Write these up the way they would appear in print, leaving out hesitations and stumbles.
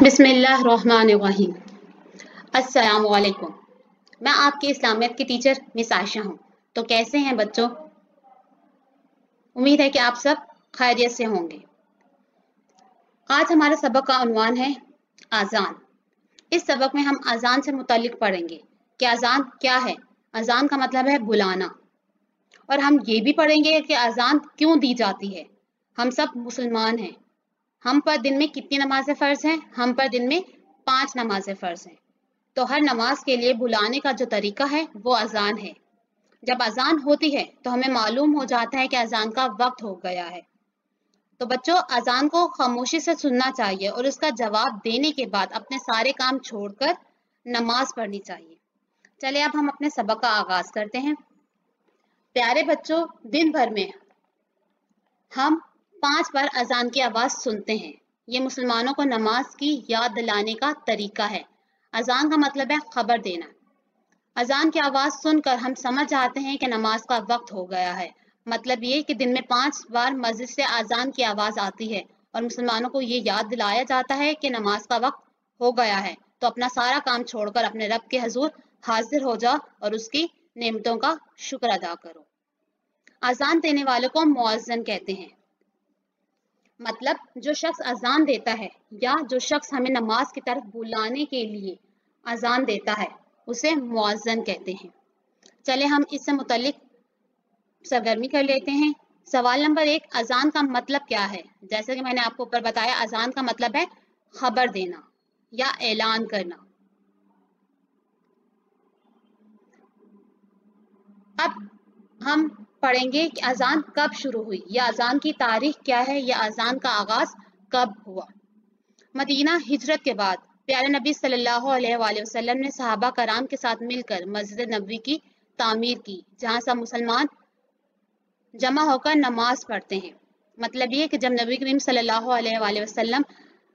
बिस्मिल्लाहिर्रहमानिर्रहीम। अस्सलाम वालेकुम। मैं आपकी इस्लामियत की टीचर मिस आयशा हूँ। तो कैसे हैं बच्चों? उम्मीद है कि आप सब खैरियत से होंगे। आज हमारे सबक का उन्वान है अजान। इस सबक में हम अजान से मुतालिक पढ़ेंगे कि अजान क्या है। अजान का मतलब है बुलाना, और हम ये भी पढ़ेंगे कि अजान क्यों दी जाती है। हम सब मुसलमान हैं। हम पर दिन में कितनी नमाजें फ़र्ज हैं? हम पर दिन में 5 नमाजें फ़र्ज हैं। तो हर नमाज के लिए बुलाने का जो तरीका है वो अजान है। जब अजान होती है तो हमें मालूम हो जाता है कि अजान का वक्त हो गया है। तो बच्चों, अजान को खामोशी से सुनना चाहिए और उसका जवाब देने के बाद अपने सारे काम छोड़कर नमाज पढ़नी चाहिए। चलिए अब हम अपने सबक का आगाज करते हैं। प्यारे बच्चों, दिन भर में हम 5 बार अजान की आवाज़ सुनते हैं। ये मुसलमानों को नमाज की याद दिलाने का तरीका है। अजान का मतलब है खबर देना। अजान की आवाज़ सुनकर हम समझ जाते हैं कि नमाज का वक्त हो गया है। मतलब ये कि दिन में 5 बार मस्जिद से अजान की आवाज़ आती है और मुसलमानों को ये याद दिलाया जाता है कि नमाज का वक्त हो गया है। तो अपना सारा काम छोड़कर अपने रब के हजूर हाजिर हो जाओ और उसकी नेमतों का शुक्र अदा करो। अजान देने वाले को मुअज्जिन कहते हैं। मतलब जो शख्स अजान देता है या जो शख्स हमें नमाज की तरफ बुलाने के लिए अजान देता है उसे मुअज्जिन कहते हैं। चले हम इससे मुतालिक सरगर्मी कर लेते हैं। सवाल नंबर 1, अजान का मतलब क्या है? जैसे कि मैंने आपको ऊपर बताया, अजान का मतलब है खबर देना या ऐलान करना। अब हम पढ़ेंगे कि अजान कब शुरू हुई, या अजान की तारीख क्या है, या अजान का आगाज कब हुआ। मदीना हिजरत के बाद प्यारे नबी सल्लल्लाहु अलैहि वसल्लम ने सहाबा कराम के साथ मिलकर मस्जिद नबवी की तामीर की, जहां सब मुसलमान जमा होकर नमाज पढ़ते हैं। मतलब ये कि जब नबी करीम सल्लल्लाहु अलैहि वसल्लम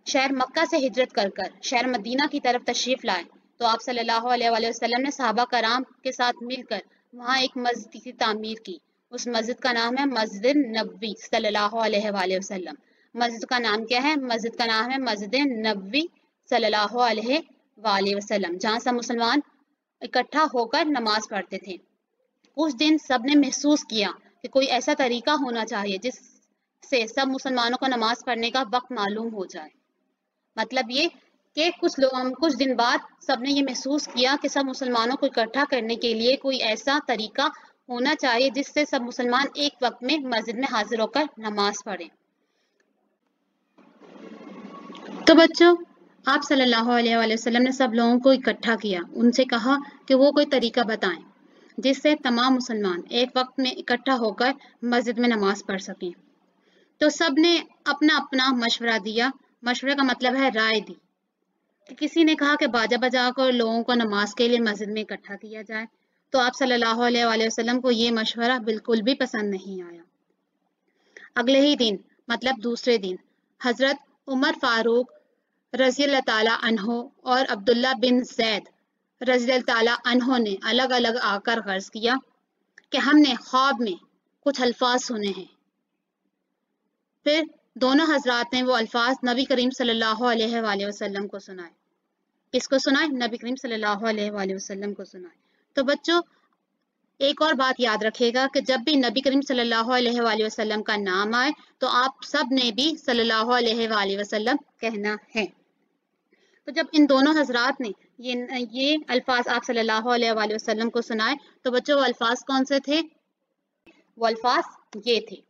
शहर मक्का से हिजरत कर शहर मदीना की तरफ तशरीफ लाए तो आप सल्लल्लाहु अलैहि वसल्लम ने सहाबा कराम के साथ मिलकर वहाँ एक मस्जिद की तामीर की। उस मस्जिद का नाम है मस्जिद नबवी सल्लल्लाहु अलैहि वसल्लम। मस्जिद का नाम क्या है? मस्जिद का नाम है मस्जिद नबवी सल्लल्लाहु अलैहि वसल्लम, जहाँ सब मुसलमान इकट्ठा होकर नमाज पढ़ते थे। उस दिन सब ने महसूस किया कि कोई ऐसा तरीका होना चाहिए जिससे सब मुसलमानों को नमाज पढ़ने का वक्त मालूम हो जाए। मतलब ये कि कुछ दिन बाद सबने ये महसूस किया कि सब मुसलमानों को इकट्ठा करने के लिए कोई ऐसा तरीका होना चाहिए जिससे सब मुसलमान एक वक्त में मस्जिद में हाजिर होकर नमाज पढ़ें। तो बच्चों, आप सल्लल्लाहु अलैहि वसल्लम ने सब लोगों को इकट्ठा किया, उनसे कहा कि वो कोई तरीका बताएं जिससे तमाम मुसलमान एक वक्त में इकट्ठा होकर मस्जिद में नमाज पढ़ सकें। तो सब ने अपना अपना मशवरा दिया। मशवरे का मतलब है राय दी। किसी ने कहा कि बाजा बजाकर लोगों को नमाज के लिए मस्जिद में इकट्ठा किया जाए। तो आप सल्लल्लाहु अलैहि वसल्लम को ये मशवरा बिल्कुल भी पसंद नहीं आया। अगले ही दिन मतलब दूसरे दिन हजरत उमर फारूक रज़ियल्लाहु ताला अन्हो और अब्दुल्ला बिन ज़ैद रज़ियल्लाहु ताला अन्हो ने अलग अलग आकर गर्ज किया कि हमने ख्वाब में कुछ अल्फाज सुने हैं। फिर दोनों हजरात ने वो अल्फाज नबी करीम सल्लल्लाहु अलैहि वसल्लम को सुनाए। किसको सुनाए? नबी करीम सल्लल्लाहु अलैहि वसल्लम को सुनाए। तो बच्चों, एक और बात याद रखिएगा कि जब भी नबी करीम सल्लल्लाहु अलैहि वसल्लम का नाम आए तो आप सब ने भी सल्लल्लाहु अलैहि वसल्लम कहना है। तो जब इन दोनों हजरात ने ये अल्फाज आप सल्लल्लाहु अलैहि वसल्लम को सुनाए तो बच्चों वो अल्फाज कौन से थे? वो अल्फाज ये थे,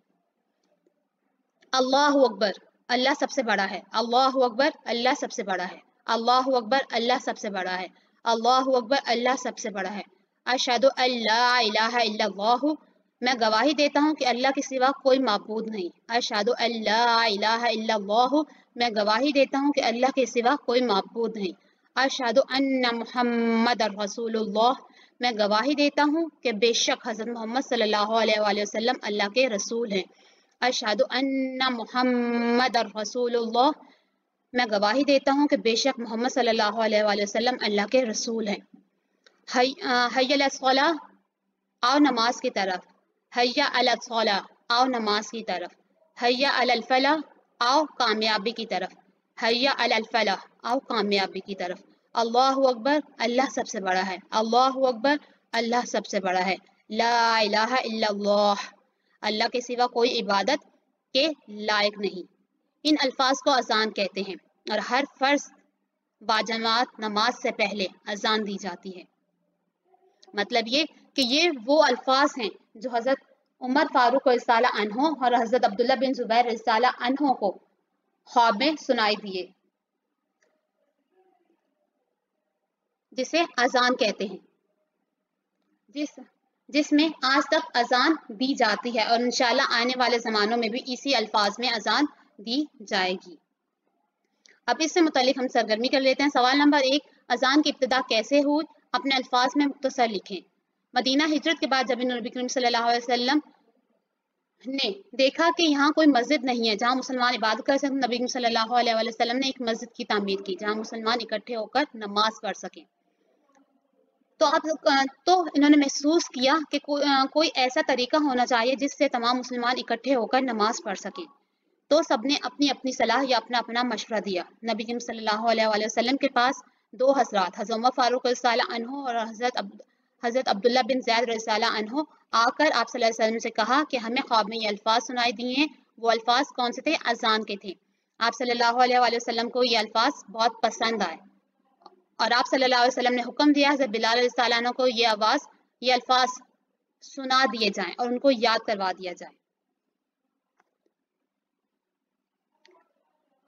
अल्लाहु अकबर, अल्लाह सबसे बड़ा है। अल्लाहु अकबर, अल्लाह सबसे बड़ा है। अल्लाहु अकबर, अल्लाह सबसे बड़ा है। अल्लाहु अकबर, अल्लाह सबसे बड़ा है। अशहदु अल्ला इलाहा इल्लल्लाहु, मैं गवाही देता हूँ कि अल्लाह के सिवा कोई माबूद नहीं। अशहदु अल्ला इलाहा इल्लल्लाहु, मैं गवाही देता हूँ कि अल्लाह के सिवा कोई माबूद नहीं। अशहदु अन्ना मुहम्मदर रसूलुल्लाह, मैं गवाही देता हूँ कि बेशक हज़रत मोहम्मद सल्लल्लाहु अलैहि वसल्लम अल्लाह के रसूल हैं। अशहदु अन्ना मुहम्मदर रसूलुल्लाह, मैं गवाही देता हूँ कि बेशक मोहम्मद सल्लल्लाहु अलैहि वसल्लम अल्लाह के रसूल हैं। हय्या अला सलाह, आओ नमाज की तरफ। हय्या अला सलाह, आओ नमाज की तरफ। हय्या अला फलाह, आओ कामयाबी की तरफ। हैया अलल फलाह, आओ कामयाबी की तरफ। अल्लाहु अकबर, अल्लाह सबसे बड़ा है। अल्लाहु अकबर, अल्लाह सबसे बड़ा है। ला इलाहा इल्लल्लाह, अल्लाह के सिवा कोई इबादत के लायक नहीं। इन अल्फाज को अजान कहते हैं और हर फर्ज बाजमात नमाज से पहले अजान दी जाती है। मतलब ये कि ये वो अल्फाज हैं जो हजरत उमर फारूक रज़ियल्लाहु अन्हु और हजरत अब्दुल्ला बिन जुबैर रज़ियल्लाहु अन्हु को ख्वाब में सुनाई दिए, जिसे अजान कहते हैं, जिसमें आज तक अजान दी जाती है और इंशाल्लाह आने वाले ज़मानों में भी इसी अल्फाज में अजान दी जाएगी। अब इससे मुतालिक हम सरगर्मी कर लेते हैं। सवाल नंबर 1, अजान की इब्तिदा कैसे हुई? अपने अल्फाज में मुख्तसर लिखें। मदीना हिजरत के बाद जब नबी करीम सल्लल्लाहु अलैहि वसल्लम ने देखा कि यहाँ कोई मस्जिद नहीं है जहाँ मुसलमान इबादत कर सकें, नबी करीम सल्लल्लाहु अलैहि वसल्लम ने एक मस्जिद की तामीर की जहाँ मुसलमान इकट्ठे होकर नमाज पढ़ सकें। तो इन्होंने महसूस किया कि कोई ऐसा तरीका होना चाहिए जिससे तमाम मुसलमान इकट्ठे होकर नमाज पढ़ सकें। तो सबने अपनी अपनी सलाह या अपना अपना मशवरा दिया। नबी करीम सल्लल्लाहु अलैहि वसल्लम के पास दो हजरात, हज़रत उमर फारूक रज़ियल्लाहु अन्हु और हज़रत अब्दुल्ला बिन ज़ैद रज़ियल्लाहु अन्हु, आकर आप सल्लल्लाहु अलैहि वसल्लम से कहा कि हमें ख्वाब में ये अल्फाज सुनाई दिए हैं। वो अल्फाज कौन से थे? अजान के थे। आप सल्लल्लाहु अलैहि वसल्लम को ये अल्फाज बहुत पसंद आए और आप सल्लल्लाहु अलैहि वसल्लम ने हुक्म दिया हज़रत बिलाल रज़ियल्लाहु अन्हु को ये अल्फाज सुना दिए जाएं और उनको याद करवा दिया जाए।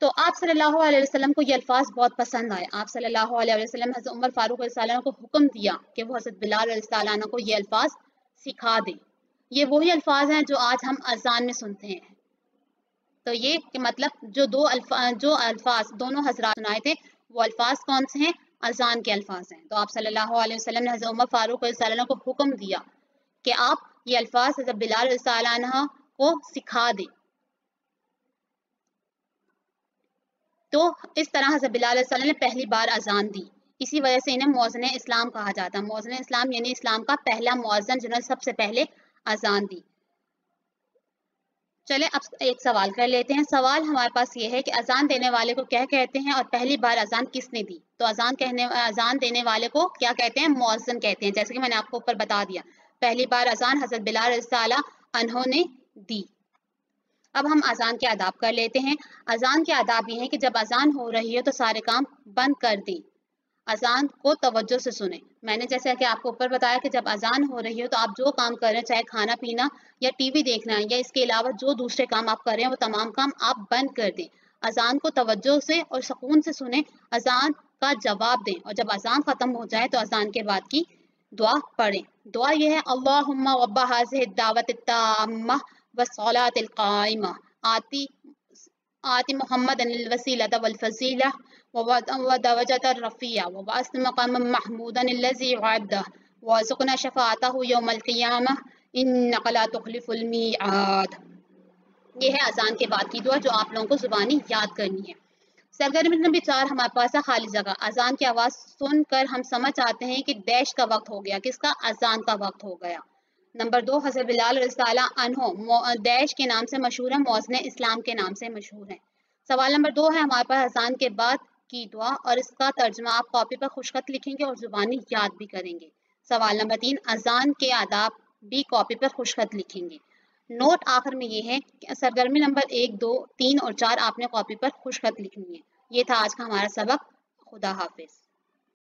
तो आप सल्लल्लाहु अलैहि वसल्लम को ये अल्फाज बहुत पसंद आए। आप सल्लल्लाहु अलैहि वसल्लम हज़रत उमर फारूक रज़ियल्लाहु अन्हु को हुक्म दिया कि वो हज़रत बिलाल रज़ियल्लाहु अन्हु को ये अल्फाज सिखा दें। ये वही अल्फाज हैं जो आज हम अजान में सुनते हैं। तो ये कि मतलब जो अल्फाज दोनों हजरात सुनाए थे वो अल्फाज कौन से हैं? अजान के अल्फाज हैं। तो आप सल्लल्लाहु अलैहि वसल्लम ने हज़रत उमर फारूक रज़ियल्लाहु अन्हु को हुक्म दिया कि आप ये अल्फाज हज़रत बिलाल रज़ियल्लाहु अन्हु को सिखा दें। तो इस तरह हज़रत बिलाल रज़ियल्लाहु अन्हु ने पहली बार अजान दी। इसी वजह से इन्हें मुअज़्ज़िन इस्लाम कहा जाता है। मुअज़्ज़िन इस्लाम यानी इस्लाम का पहला मुअज़्ज़िन जिन्होंने सबसे पहले अजान दी। चले अब एक सवाल कर लेते हैं। सवाल हमारे पास ये है कि अजान देने वाले को क्या कहते हैं और पहली बार अजान किसने दी? तो अजान देने वाले को क्या कहते हैं? मुअज़्ज़िन कहते हैं, जैसे कि मैंने आपको ऊपर बता दिया। पहली बार अजान हज़रत बिलाल रज़ियल्लाहु अन्हु ने दी। अब हम अजान के आदाब कर लेते हैं। अजान के आदाब ये हैं कि जब अजान हो रही है तो सारे काम बंद कर दें, अजान को तवज्जो से सुने। मैंने जैसा कि आपको ऊपर बताया कि जब अजान हो रही हो तो आप जो काम कर रहे हैं, चाहे खाना पीना या टीवी देखना है या इसके अलावा जो दूसरे काम आप कर रहे हैं, वो तमाम काम आप बंद कर दें। अजान को तवज्जो से और सुकून से सुने, अजान का जवाब दें और जब अजान खत्म हो जाए तो अजान के बाद की दुआ पढ़ें। दुआ यह है, अल्लाहुम्मा रब्बा हाज़िहि दावत ताम्मा वस्सलातिल काइमा आति मुहम्मदन वसीलता वल फजीला व दरजतर रफिया व वास्त मकाम महमूदन लज़ी वअदा व ज़ुक़ना शफ़ाअतहु यौमल क़ियामह इन्नका ला तुख़लिफ़ुल मिआद। ये है अजान के बाद की दुआ जो आप लोगों को ज़ुबानी याद करनी है। सरगर्मी नंबर 4 हमारे पास है खाली जगह। अजान की आवाज़ सुनकर हम समझ आते हैं कि डैश का वक्त हो गया। किसका? अजान का वक्त हो गया। नंबर 2, हज़रत बिलाल रज़ियल्लाहु अन्हु डैश के नाम से मशहूर है, मुअज़्ज़िन इस्लाम के नाम से मशहूर है। सवाल नंबर 2 है हमारे पास अजान के बाद की दुआ और इसका तर्जुमा आप कॉपी पर खुशखत लिखेंगे और ज़ुबानी याद भी करेंगे। सवाल नंबर 3, अजान के आदाब भी कॉपी पर खुशखत लिखेंगे। नोट आखिर में ये है कि सरगर्मी नंबर 1, 2, 3 और 4 आपने कॉपी पर खुशखत लिखनी है। ये था आज का हमारा सबक। खुदा हाफिज।